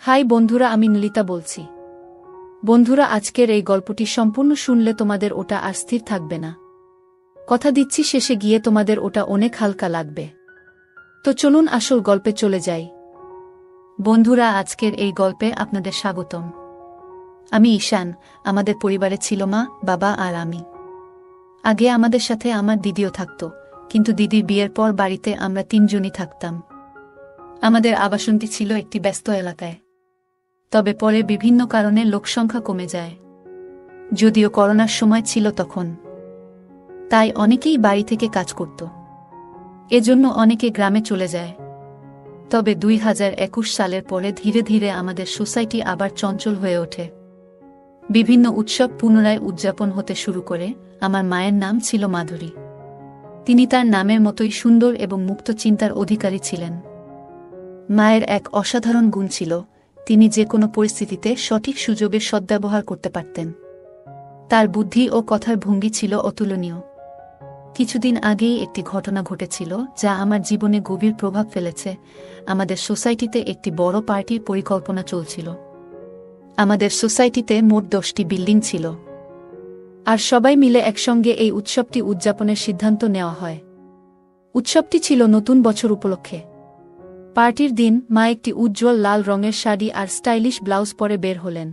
High বন্ধুরা, আমি নলিতা বলছি। বন্ধুরা, আজকের এই গল্পটি সম্পূর্ণ শুনলে তোমাদের ওটা আর স্থির থাকবে না। কথা দিচ্ছি, শেষে গিয়ে তোমাদের ওটা অনেক হালকা লাগবে। তো চলুন আসল গল্পে চলে যাই। বন্ধুরা, আজকের এই গল্পে আপনাদের স্বাগতম। আমি ঈশান। আমাদের পরিবারে ছিল মা, বাবা আর আমি। আগে আমাদের সাথে আমার দিদিও থাকত, কিন্তু দিদির বিয়ের পর বাড়িতে আমরা তিনজনই থাকতাম। আমাদের আবাসনটি ছিল একটি ব্যস্ত এলাকায়। তবে পরে বিভিন্ন কারণে লোকসংখ্যা কমে যায়। যদিও করোনার সময় ছিল তখন, তাই অনেকেই বাড়ি থেকে কাজ করত। এজন্য অনেকে গ্রামে চলে যায়। তবে 2021 সালের পরে ধীরে ধীরে আমাদের সোসাইটি আবার চঞ্চল হয়ে ওঠে। বিভিন্ন উৎসব পুনরায় উদযাপন হতে শুরু করে। আমার মায়ের নাম ছিল মাধুরী। তিনি তার নামের মতোই সুন্দর এবং মুক্ত চিন্তার অধিকারী ছিলেন। মায়ের এক অসাধারণ গুণ ছিল, তিনি যে কোনো পরিস্থিতিতে সঠিক সুযোগের সদ্ব্যবহার করতে পারতেন। তার বুদ্ধি ও কথার ভঙ্গি ছিল অতুলনীয়। কিছুদিন আগেই একটি ঘটনা ঘটেছিল যা আমার জীবনে গভীর প্রভাব ফেলেছে। আমাদের সোসাইটিতে একটি বড় পার্টির পরিকল্পনা চলছিল। আমাদের সোসাইটিতে মোট 10টি বিল্ডিং ছিল, আর সবাই মিলে একসঙ্গে এই উৎসবটি উদযাপনের সিদ্ধান্ত নেওয়া হয়। উৎসবটি ছিল নতুন বছর উপলক্ষে। পার্টির দিন মা একটি উজ্জ্বল লাল রঙের শাড়ি আর স্টাইলিশ ব্লাউজ পরে বের হলেন।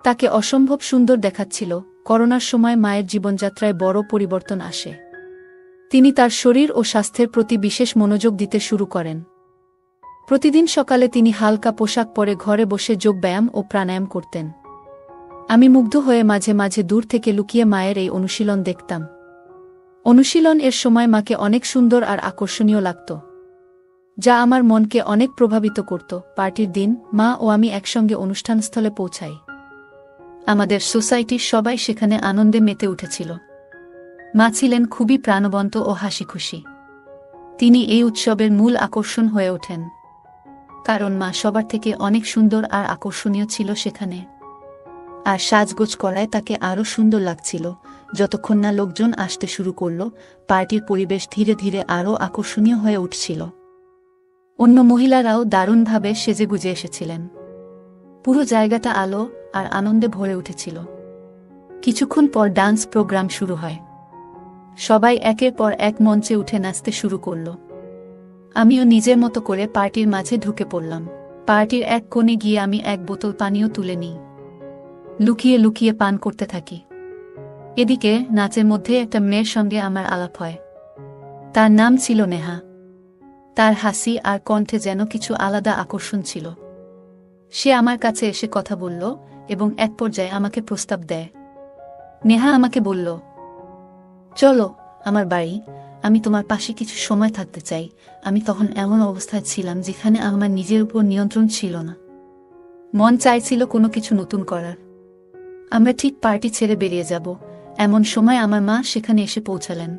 তাকে অসম্ভব সুন্দর দেখাচ্ছিল। করোনার সময় মায়ের জীবনযাত্রায় বড় পরিবর্তন আসে। তিনি তার শরীর ও স্বাস্থ্যের প্রতি বিশেষ মনোযোগ দিতে শুরু করেন। প্রতিদিন সকালে তিনি হালকা পোশাক পরে ঘরে বসে যোগব্যায়াম ও প্রাণায়াম করতেন। আমি মুগ্ধ হয়ে মাঝে মাঝে দূর থেকে লুকিয়ে মায়ের এই অনুশীলন দেখতাম। অনুশীলন এর সময় মাকে অনেক সুন্দর আর আকর্ষণীয় লাগত, যা আমার মনকে অনেক প্রভাবিত করত। পার্টির দিন মা ও আমি একসঙ্গে অনুষ্ঠানস্থলে পৌঁছাই। আমাদের সোসাইটির সবাই সেখানে আনন্দে মেতে উঠেছিল। মা ছিলেন খুবই প্রাণবন্ত ও হাসিখুশি। তিনি এই উৎসবের মূল আকর্ষণ হয়ে ওঠেন, কারণ মা সবার থেকে অনেক সুন্দর আর আকর্ষণীয় ছিল সেখানে। আর সাজগোজ করায় তাকে আরও সুন্দর লাগছিল। যতক্ষণ না লোকজন আসতে শুরু করল, পার্টির পরিবেশ ধীরে ধীরে আরও আকর্ষণীয় হয়ে উঠছিল। অন্য মহিলারাও দারুণভাবে সেজেগুজে এসেছিলেন। পুরো জায়গাটা আলো আর আনন্দে ভরে উঠেছিল। কিছুক্ষণ পর ডান্স প্রোগ্রাম শুরু হয়। সবাই একের পর এক মঞ্চে উঠে নাচতে শুরু করল। আমিও নিজের মতো করে পার্টির মাঝে ঢুকে পড়লাম। পার্টির এক কোণে গিয়ে আমি এক বোতল পানীয় তুলে নিই। লুকিয়ে লুকিয়ে পান করতে থাকি। এদিকে নাচের মধ্যে একটা মেয়ের সঙ্গে আমার আলাপ হয়। তার নাম ছিল নেহা। তার হাসি আর কণ্ঠে যেন কিছু আলাদা আকর্ষণ ছিল। সে আমার কাছে এসে কথা বলল এবং এক পর্যায়ে আমাকে প্রস্তাব দেয়। নেহা আমাকে বলল, চলো আমার বাড়ি, আমি তোমার পাশে কিছু সময় থাকতে চাই। আমি তখন এমন অবস্থায় ছিলাম যেখানে আমার নিজের উপর নিয়ন্ত্রণ ছিল না। মন চাইছিল কোনো কিছু নতুন করার। আমরা ঠিক পার্টি ছেড়ে বেরিয়ে যাব, এমন সময় আমার মা সেখানে এসে পৌঁছালেন।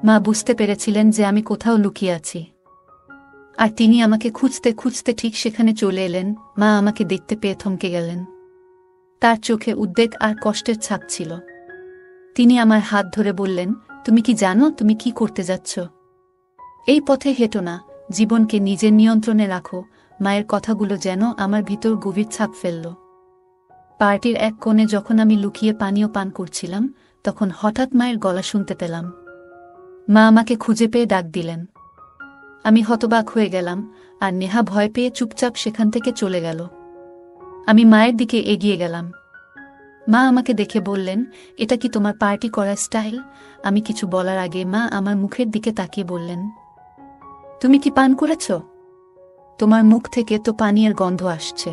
মা বুঝতে পেরেছিলেন যে আমি কোথাও লুকিয়ে আছি, আর তিনি আমাকে খুঁজতে খুঁজতে ঠিক সেখানে চলে এলেন। মা আমাকে দেখতে পেয়ে থমকে গেলেন। তার চোখে উদ্বেগ আর কষ্টের ছাপ ছিল। তিনি আমার হাত ধরে বললেন, তুমি কি জানো তুমি কি করতে যাচ্ছ? এই পথে হেঁটো না, জীবনকে নিজের নিয়ন্ত্রণে রাখো। মায়ের কথাগুলো যেন আমার ভিতর গভীর ছাপ ফেলল। পার্টির এক কোণে যখন আমি লুকিয়ে পানীয় পান করছিলাম, তখন হঠাৎ মায়ের গলা শুনতে পেলাম। মা আমাকে খুঁজে পেয়ে ডাক দিলেন। আমি হতবাক হয়ে গেলাম, আর নেহা ভয় পেয়ে চুপচাপ সেখান থেকে চলে গেল। আমি মায়ের দিকে এগিয়ে গেলাম। মা আমাকে দেখে বললেন, এটা কি তোমার পার্টি করার স্টাইল? আমি কিছু বলার আগে মা আমার মুখের দিকে তাকিয়ে বললেন, তুমি কি পান করেছ? তোমার মুখ থেকে তো পানীয়ের গন্ধ আসছে।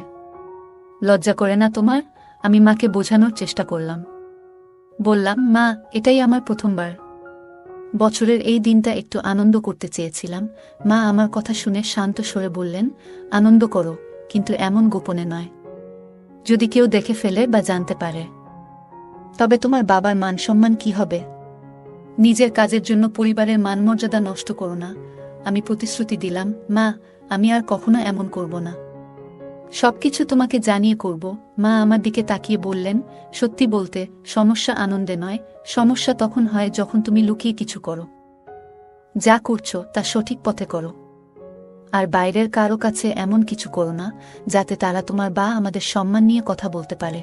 লজ্জা করে না তোমার? আমি মাকে বোঝানোর চেষ্টা করলাম। বললাম, মা, এটাই আমার প্রথমবার। বছরের এই দিনটা একটু আনন্দ করতে চেয়েছিলাম। মা আমার কথা শুনে শান্ত স্বরে বললেন, আনন্দ করো, কিন্তু এমন গোপনে নয়। যদি কেউ দেখে ফেলে বা জানতে পারে, তবে তোমার বাবার মান সম্মান কি হবে? নিজের কাজের জন্য পরিবারের মানমর্যাদা নষ্ট করো না। আমি প্রতিশ্রুতি দিলাম, মা, আমি আর কখনো এমন করব না। সবকিছু তোমাকে জানিয়ে করব। মা আমার দিকে তাকিয়ে বললেন, সত্যি বলতে, সমস্যা আনন্দে নয়, সমস্যা তখন হয় যখন তুমি লুকিয়ে কিছু করো। যা করছো তা সঠিক পথে করো। আর বাইরের কারো কাছে এমন কিছু করো না যাতে তারা তোমার বা আমাদের সম্মান নিয়ে কথা বলতে পারে।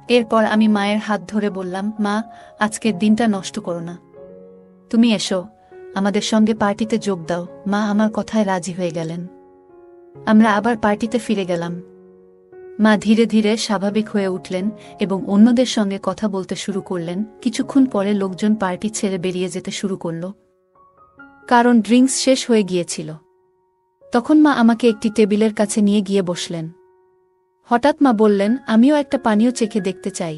এরপর আমি মায়ের হাত ধরে বললাম, মা, আজকের দিনটা নষ্ট করো না। তুমি এসো, আমাদের সঙ্গে পার্টিতে যোগ দাও। মা আমার কথায় রাজি হয়ে গেলেন। আমরা আবার পার্টিতে ফিরে গেলাম। মা ধীরে ধীরে স্বাভাবিক হয়ে উঠলেন এবং অন্যদের সঙ্গে কথা বলতে শুরু করলেন। কিছুক্ষণ পরে লোকজন পার্টি ছেড়ে বেরিয়ে যেতে শুরু করল, কারণ ড্রিঙ্কস শেষ হয়ে গিয়েছিল। তখন মা আমাকে একটি টেবিলের কাছে নিয়ে গিয়ে বসলেন। হঠাৎ মা বললেন, আমিও একটা পানীয় চেখে দেখতে চাই।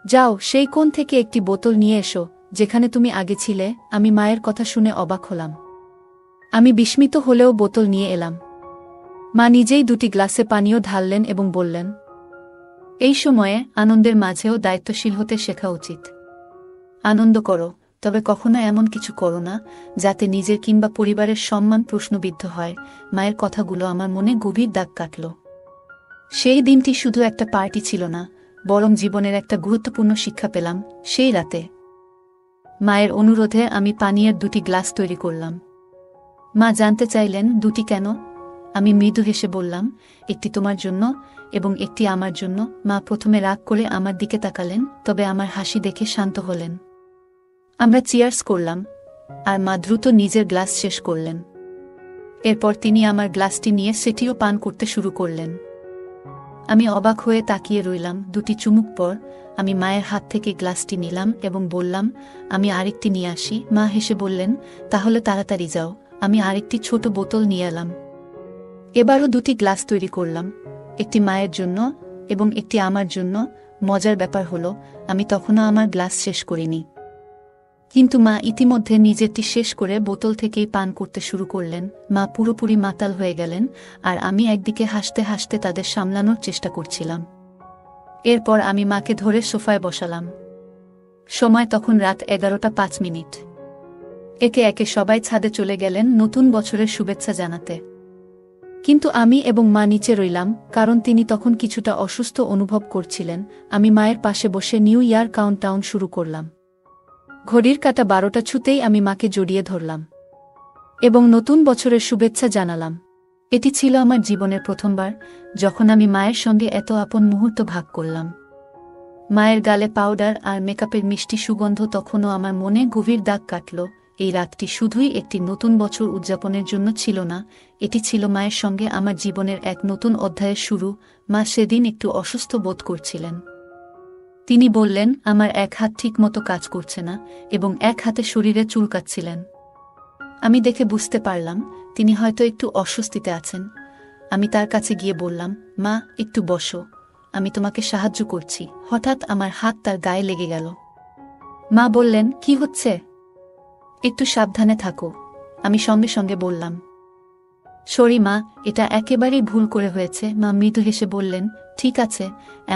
যাও, সেই কোণ থেকে একটি বোতল নিয়ে এসো যেখানে তুমি আগে ছিলে। আমি মায়ের কথা শুনে অবাক হলাম। আমি বিস্মিত হলেও বোতল নিয়ে এলাম। মা নিজেই দুটি গ্লাসে পানীয় ঢাললেন এবং বললেন, এই সময়ে আনন্দের মাঝেও দায়িত্বশীল হতে শেখা উচিত। আনন্দ করো, তবে কখনো এমন কিছু করো না যাতে নিজের কিংবা পরিবারের সম্মান প্রশ্নবিদ্ধ হয়। মায়ের কথাগুলো আমার মনে গভীর দাগ কাটল। সেই দিনটি শুধু একটা পার্টি ছিল না, বরং জীবনের একটা গুরুত্বপূর্ণ শিক্ষা পেলাম সেই রাতে। মায়ের অনুরোধে আমি পানীয়ের দুটি গ্লাস তৈরি করলাম। মা জানতে চাইলেন, দুটি কেন? আমি মৃদু হেসে বললাম, একটি তোমার জন্য এবং একটি আমার জন্য। মা প্রথমে রাগ করে আমার দিকে তাকালেন, তবে আমার হাসি দেখে শান্ত হলেন। আমরা চিয়ার্স করলাম, আর মা দ্রুত নিজের গ্লাস শেষ করলেন। এরপর তিনি আমার গ্লাসটি নিয়ে সেটিও পান করতে শুরু করলেন। আমি অবাক হয়ে তাকিয়ে রইলাম। দুটি চুমুক পর আমি মায়ের হাত থেকে গ্লাসটি নিলাম এবং বললাম, আমি আরেকটি নিয়ে আসি। মা হেসে বললেন, তাহলে তাড়াতাড়ি যাও। আমি আরেকটি ছোট বোতল নিয়ে এলাম। এবারও দুটি গ্লাস তৈরি করলাম, একটি মায়ের জন্য এবং একটি আমার জন্য। মজার ব্যাপার হলো, আমি তখনও আমার গ্লাস শেষ করিনি, কিন্তু মা ইতিমধ্যে নিজেরটি শেষ করে বোতল থেকেই পান করতে শুরু করলেন। মা পুরোপুরি মাতাল হয়ে গেলেন, আর আমি একদিকে হাসতে হাসতে তাদের সামলানোর চেষ্টা করছিলাম। এরপর আমি মাকে ধরে সোফায় বসালাম। সময় তখন রাত 11:05। একে একে সবাই ছাদে চলে গেলেন নতুন বছরের শুভেচ্ছা জানাতে, কিন্তু আমি এবং মা নিচে রইলাম, কারণ তিনি তখন কিছুটা অসুস্থ অনুভব করছিলেন। আমি মায়ের পাশে বসে নিউ ইয়ার কাউন্টডাউন শুরু করলাম। ঘড়ির কাঁটা 12টা ছুঁতেই আমি মাকে জড়িয়ে ধরলাম এবং নতুন বছরের শুভেচ্ছা জানালাম। এটি ছিল আমার জীবনের প্রথমবার যখন আমি মায়ের সঙ্গে এত আপন মুহূর্ত ভাগ করলাম। মায়ের গালে পাউডার আর মেকআপের মিষ্টি সুগন্ধ তখনও আমার মনে গভীর দাগ কাটল। এই রাতটি শুধুই একটি নতুন বছর উদযাপনের জন্য ছিল না, এটি ছিল মায়ের সঙ্গে আমার জীবনের এক নতুন অধ্যায়ের শুরু। মা সেদিন একটু অসুস্থ বোধ করছিলেন। তিনি বললেন, আমার এক হাত ঠিক মতো কাজ করছে না এবং এক হাতে শরীরে চুলকাচ্ছিলেন। আমি দেখে বুঝতে পারলাম তিনি হয়তো একটু অস্বস্তিতে আছেন। আমি তার কাছে গিয়ে বললাম, মা, একটু বসো, আমি তোমাকে সাহায্য করছি। হঠাৎ আমার হাত তার গায়ে লেগে গেল। মা বললেন, কি হচ্ছে? একটু সাবধানে থাকো। আমি সঙ্গে সঙ্গে বললাম, সরি মা, এটা একেবারেই ভুল করে হয়েছে। মা মৃদু হেসে বললেন, ঠিক আছে,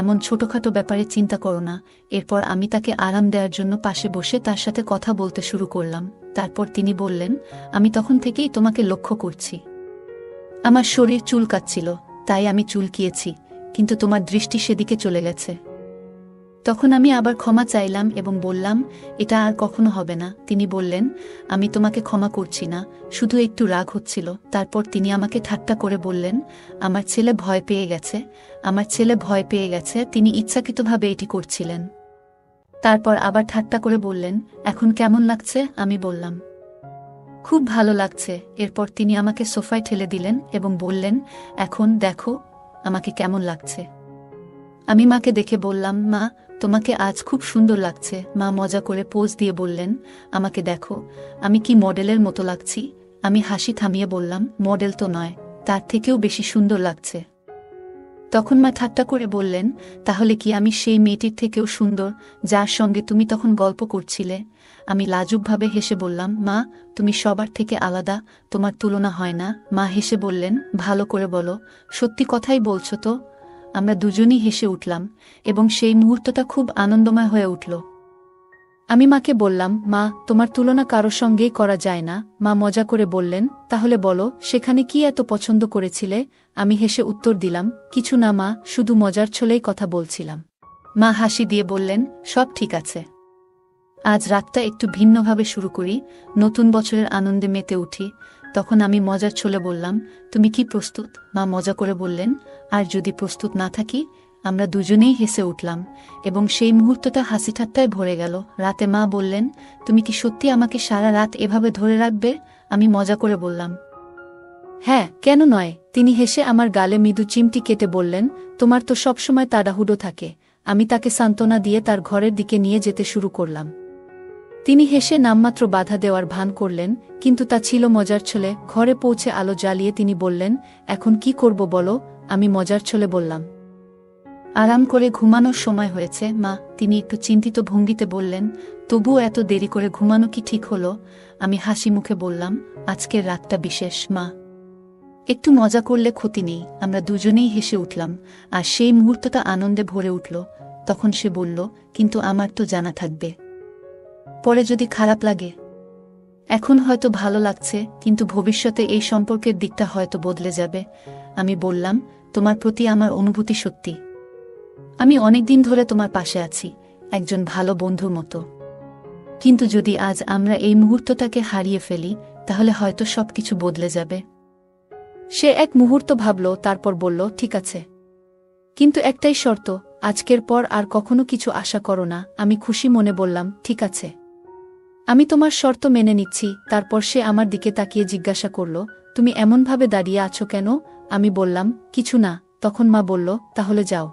এমন ছোটখাটো ব্যাপারে চিন্তা করো না। এরপর আমি তাকে আরাম দেওয়ার জন্য পাশে বসে তার সাথে কথা বলতে শুরু করলাম। তারপর তিনি বললেন, আমি তখন থেকেই তোমাকে লক্ষ্য করছি। আমার শরীর চুলকাচ্ছিল, তাই আমি চুলকিয়েছি, কিন্তু তোমার দৃষ্টি সেদিকে চলে গেছে। তখন আমি আবার ক্ষমা চাইলাম এবং বললাম, এটা আর কখনো হবে না। তিনি বললেন, আমি তোমাকে ক্ষমা করছি না, শুধু একটু রাগ হচ্ছিল। তারপর তিনি আমাকে ঠাট্টা করে বললেন, আমার ছেলে ভয় পেয়ে গেছে, আমার ছেলে ভয় পেয়ে গেছে। তিনি ইচ্ছাকৃতভাবে এটি করছিলেন। তারপর আবার ঠাট্টা করে বললেন, এখন কেমন লাগছে? আমি বললাম, খুব ভালো লাগছে। এরপর তিনি আমাকে সোফায় ঠেলে দিলেন এবং বললেন, এখন দেখো আমাকে কেমন লাগছে। আমি মাকে দেখে বললাম, মা, তোমাকে আজ খুব সুন্দর লাগছে। মা মজা করে পোজ দিয়ে বললেন, আমাকে দেখো, আমি কি মডেলের মতো লাগছি? আমি হাসি থামিয়ে বললাম, মডেল তো নয়, তার থেকেও বেশি সুন্দর লাগছে। তখন মা ঠাট্টা করে বললেন, তাহলে কি আমি সেই মেয়েটির থেকেও সুন্দর যার সঙ্গে তুমি তখন গল্প করছিলে? আমি লাজুকভাবে হেসে বললাম, মা, তুমি সবার থেকে আলাদা, তোমার তুলনা হয় না। মা হেসে বললেন, ভালো করে বলো, সত্যি কথাই বলছো তো? আমরা দুজনই হেসে উঠলাম এবং সেই মুহূর্তটা খুব আনন্দময় হয়ে উঠল। আমি মাকে বললাম, মা, তোমার তুলনা কারো সঙ্গেই করা যায় না। মা মজা করে বললেন, তাহলে বলো, সেখানে কি এত পছন্দ করেছিলে? আমি হেসে উত্তর দিলাম, কিছু না মা, শুধু মজার ছলেই কথা বলছিলাম। মা হাসি দিয়ে বললেন, সব ঠিক আছে। আজ রাতটা একটু ভিন্নভাবে শুরু করি, নতুন বছরের আনন্দে মেতে উঠি। তখন আমি মজার ছলে বললাম, তুমি কি প্রস্তুত? মা মজা করে বললেন, আর যদি প্রস্তুত না থাকি? আমরা দুজনেই হেসে উঠলাম এবং সেই মুহূর্তটা হাসি ঠাট্টায় ভরে গেল। রাতে মা বললেন, তুমি কি সত্যি আমাকে সারা রাত এভাবে ধরে রাখবে? আমি মজা করে বললাম, হ্যাঁ, কেন নয়। তিনি হেসে আমার গালে মৃদু চিমটি কেটে বললেন, তোমার তো সবসময় তাড়াহুড়ো থাকে। আমি তাকে সান্ত্বনা দিয়ে তার ঘরের দিকে নিয়ে যেতে শুরু করলাম। তিনি হেসে নামমাত্র বাধা দেওয়ার ভান করলেন, কিন্তু তা ছিল মজার ছলে। ঘরে পৌঁছে আলো জ্বালিয়ে তিনি বললেন, এখন কি করব বলো? আমি মজার ছলে বললাম, আরাম করে ঘুমানোর সময় হয়েছে মা। তিনি একটু চিন্তিত ভঙ্গিতে বললেন, তবুও এত দেরি করে ঘুমানো কি ঠিক হলো? আমি হাসি মুখে বললাম, আজকের রাতটা বিশেষ মা, একটু মজা করলে ক্ষতি নেই। আমরা দুজনেই হেসে উঠলাম, আর সেই মুহূর্তটা আনন্দে ভরে উঠল। তখন সে বলল, কিন্তু আমার তো জানা থাকবে, পরে যদি খারাপ লাগে। এখন হয়তো ভালো লাগছে, কিন্তু ভবিষ্যতে এই সম্পর্কের দিকটা হয়তো বদলে যাবে। আমি বললাম, তোমার প্রতি আমার অনুভূতি সত্যি। আমি অনেকদিন ধরে তোমার পাশে আছি, একজন ভালো বন্ধুর মতো। কিন্তু যদি আজ আমরা এই মুহূর্তটাকে হারিয়ে ফেলি, তাহলে হয়তো সবকিছু বদলে যাবে। সে এক মুহূর্ত ভাবল, তারপর বলল, ঠিক আছে, কিন্তু একটাই শর্ত, আজকের পর আর কখনো কিছু আশা করো না। আমি খুশি মনে বললাম, ঠিক আছে, আমি তোমার শর্ত মেনে নিচ্ছি। তারপর সে আমার দিকে তাকিয়ে জিজ্ঞাসা করল, তুমি এমনভাবে দাঁড়িয়ে আছো কেন? আমি বললাম, কিছু না। তখন মা বলল, তাহলে যাও,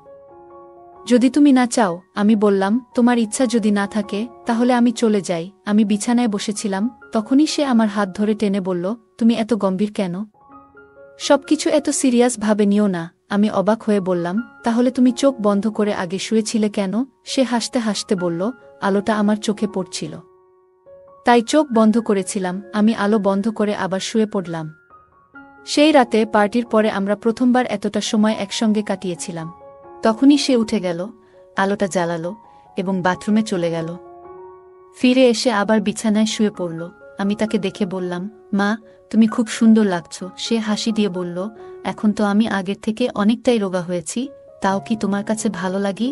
যদি তুমি না চাও। আমি বললাম, তোমার ইচ্ছা যদি না থাকে, তাহলে আমি চলে যাই। আমি বিছানায় বসেছিলাম, তখনই সে আমার হাত ধরে টেনে বলল, তুমি এত গম্ভীর কেন? সবকিছু এত সিরিয়াস ভাবে নিও না। আমি অবাক হয়ে বললাম, তাহলে তুমি চোখ বন্ধ করে আগে শুয়েছিলে কেন? সে হাসতে হাসতে বলল, আলোটা আমার চোখে পড়ছিল, তাই চোখ বন্ধ করেছিলাম। আমি আলো বন্ধ করে আবার শুয়ে পড়লাম। সেই রাতে পার্টির পরে আমরা প্রথমবার এতটা সময় একসঙ্গে কাটিয়েছিলাম। তখনই সে উঠে গেল, আলোটা জ্বালালো এবং বাথরুমে চলে গেল। ফিরে এসে আবার বিছানায় শুয়ে পড়ল। আমি তাকে দেখে বললাম, মা, তুমি খুব সুন্দর লাগছো। সে হাসি দিয়ে বলল, এখন তো আমি আগের থেকে অনেকটাই রোগা হয়েছি, তাও কি তোমার কাছে ভালো লাগি?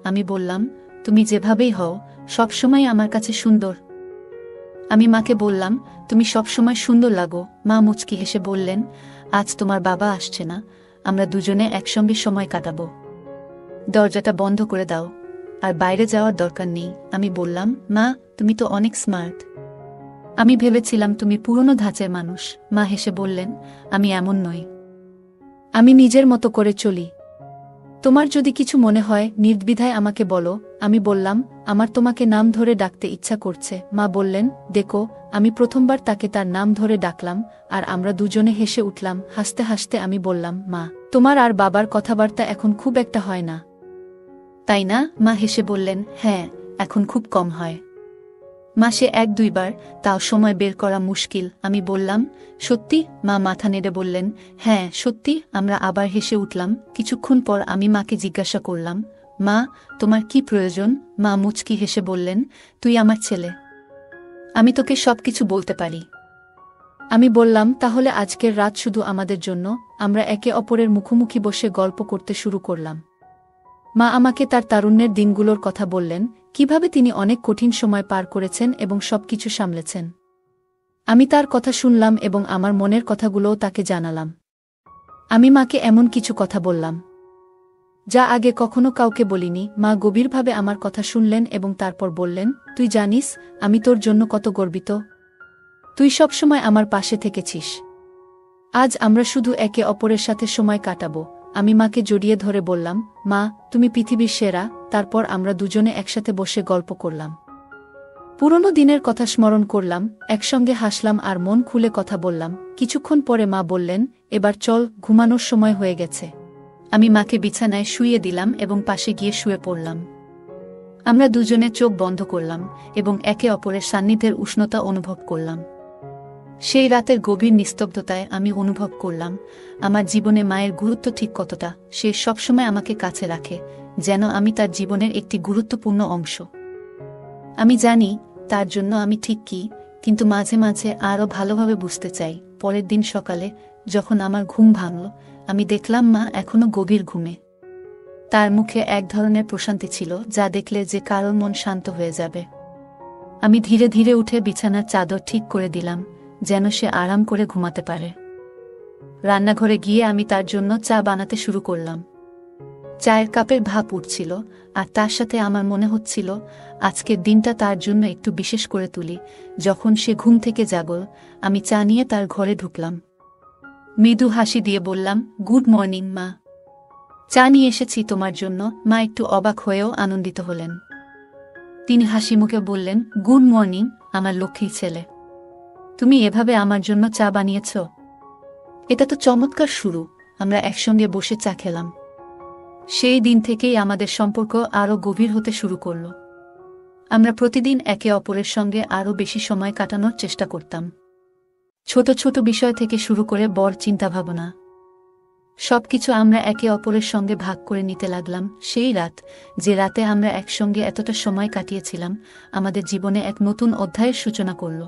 আমি বললাম, তুমি যেভাবেই হও, সবসময় আমার কাছে সুন্দর। আমি মাকে বললাম, তুমি সবসময় সুন্দর লাগো। মা মুচকি হেসে বললেন, আজ তোমার বাবা আসছে না, আমরা দুজনে একসঙ্গে সময় কাটাবো। দরজাটা বন্ধ করে দাও, আর বাইরে যাওয়ার দরকার নেই। আমি বললাম, মা, তুমি তো অনেক স্মার্ট। আমি ভেবেছিলাম তুমি পুরনো ধাঁচের মানুষ। মা হেসে বললেন, আমি এমন নই, আমি নিজের মতো করে চলি। তোমার যদি কিছু মনে হয়, নির্দ্বিধায় আমাকে বলো। আমি বললাম, আমার তোমাকে নাম ধরে ডাকতে ইচ্ছা করছে। মা বললেন, দেখো। আমি প্রথমবার তাকে তার নাম ধরে ডাকলাম, আর আমরা দুজনে হেসে উঠলাম। হাসতে হাসতে আমি বললাম, মা, তোমার আর বাবার কথাবার্তা এখন খুব একটা হয় না, তাই না? মা হেসে বললেন, হ্যাঁ, এখন খুব কম হয়, মাসে 1-2 বার, তাও সময় বের করা মুশকিল। আমি বললাম, সত্যি? মা মাথা নেড়ে বললেন, হ্যাঁ সত্যি। আমরা আবার হেসে উঠলাম। কিছুক্ষণ পর আমি মাকে জিজ্ঞাসা করলাম, মা, তোমার কি প্রয়োজন? মা মুচকি হেসে বললেন, তুই আমার ছেলে, আমি তোকে সবকিছু বলতে পারি। আমি বললাম, তাহলে আজকের রাত শুধু আমাদের জন্য। আমরা একে অপরের মুখোমুখি বসে গল্প করতে শুরু করলাম। মা আমাকে তার তারুণ্যের দিনগুলোর কথা বললেন, কিভাবে তিনি অনেক কঠিন সময় পার করেছেন এবং সবকিছু সামলেছেন। আমি তার কথা শুনলাম এবং আমার মনের কথাগুলোও তাকে জানালাম। আমি মাকে এমন কিছু কথা বললাম, যা আগে কখনো কাউকে বলিনি। মা গভীরভাবে আমার কথা শুনলেন এবং তারপর বললেন, তুই জানিস আমি তোর জন্য কত গর্বিত। তুই সবসময় আমার পাশে থেকেছিস। আজ আমরা শুধু একে অপরের সাথে সময় কাটাবো। আমি মাকে জড়িয়ে ধরে বললাম, মা, তুমি পৃথিবীর সেরা। তারপর আমরা দুজনে একসাথে বসে গল্প করলাম, পুরনো দিনের কথা স্মরণ করলাম, একসঙ্গে হাসলাম আর মন খুলে কথা বললাম। কিছুক্ষণ পরে মা বললেন, এবার চল, ঘুমানোর সময় হয়ে গেছে। আমি মাকে বিছানায় শুইয়ে দিলাম এবং পাশে গিয়ে শুয়ে পড়লাম। আমরা দুজনে চোখ বন্ধ করলাম এবং একে অপরের সান্নিধ্যের উষ্ণতা অনুভব করলাম। সেই রাতের গভীর নিস্তব্ধতায় আমি অনুভব করলাম আমার জীবনে মায়ের গুরুত্ব ঠিক কতটা। সে সবসময় আমাকে কাছে রাখে, যেন আমি তার জীবনের একটি গুরুত্বপূর্ণ অংশ। আমি জানি তার জন্য আমি ঠিক কি, কিন্তু মাঝে মাঝে আরও ভালোভাবে বুঝতে চাই। পরের দিন সকালে যখন আমার ঘুম ভাঙল, আমি দেখলাম মা এখনো গভীর ঘুমে। তার মুখে এক ধরনের প্রশান্তি ছিল, যা দেখলে যে কারোর মন শান্ত হয়ে যাবে। আমি ধীরে ধীরে উঠে বিছানার চাদর ঠিক করে দিলাম, যেন সে আরাম করে ঘুমাতে পারে। রান্নাঘরে গিয়ে আমি তার জন্য চা বানাতে শুরু করলাম। চায়ের কাপের ভাপ উঠছিল, আর তার সাথে আমার মনে হচ্ছিল আজকের দিনটা তার জন্য একটু বিশেষ করে তুলি। যখন সে ঘুম থেকে জাগল, আমি চা নিয়ে তার ঘরে ঢুকলাম। মৃদু হাসি দিয়ে বললাম, গুড মর্নিং মা, চা নিয়ে এসেছি তোমার জন্য। মা একটু অবাক হয়েও আনন্দিত হলেন। তিনি হাসি মুখে বললেন, গুড মর্নিং আমার লক্ষ্মী ছেলে, তুমি এভাবে আমার জন্য চা বানিয়েছ? এটা তো চমৎকার শুরু। আমরা একসঙ্গে বসে চা খেলাম। সেই দিন থেকেই আমাদের সম্পর্ক আরও গভীর হতে শুরু করল। আমরা প্রতিদিন একে অপরের সঙ্গে আরও বেশি সময় কাটানোর চেষ্টা করতাম। ছোট ছোট বিষয় থেকে শুরু করে বড় চিন্তাভাবনা, সবকিছু আমরা একে অপরের সঙ্গে ভাগ করে নিতে লাগলাম। সেই রাত, যে রাতে আমরা একসঙ্গে এতটা সময় কাটিয়েছিলাম, আমাদের জীবনে এক নতুন অধ্যায়ের সূচনা করল।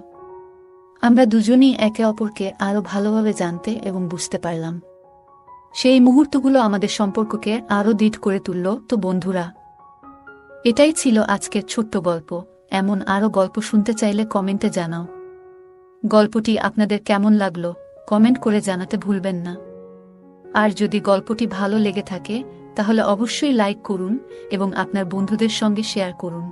আমরা দুজনেই একে অপরকে আরও ভালোভাবে জানতে এবং বুঝতে পারলাম। সেই মুহূর্তগুলো আমাদের সম্পর্ককে আরও দৃঢ় করে তুলল। তো বন্ধুরা, এটাই ছিল আজকের ছোট্ট গল্প। এমন আরও গল্প শুনতে চাইলে কমেন্টে জানাও। গল্পটি আপনাদের কেমন লাগলো কমেন্ট করে জানাতে ভুলবেন না। আর যদি গল্পটি ভালো লেগে থাকে তাহলে অবশ্যই লাইক করুন এবং আপনার বন্ধুদের সঙ্গে শেয়ার করুন।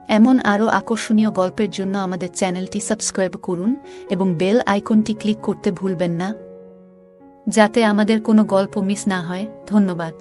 এমন আরও আকর্ষণীয় গল্পের জন্য আমাদের চ্যানেলটি সাবস্ক্রাইব করুন এবং বেল আইকনটি ক্লিক করতে ভুলবেন না, যাতে আমাদের কোনো গল্প মিস না হয়। ধন্যবাদ।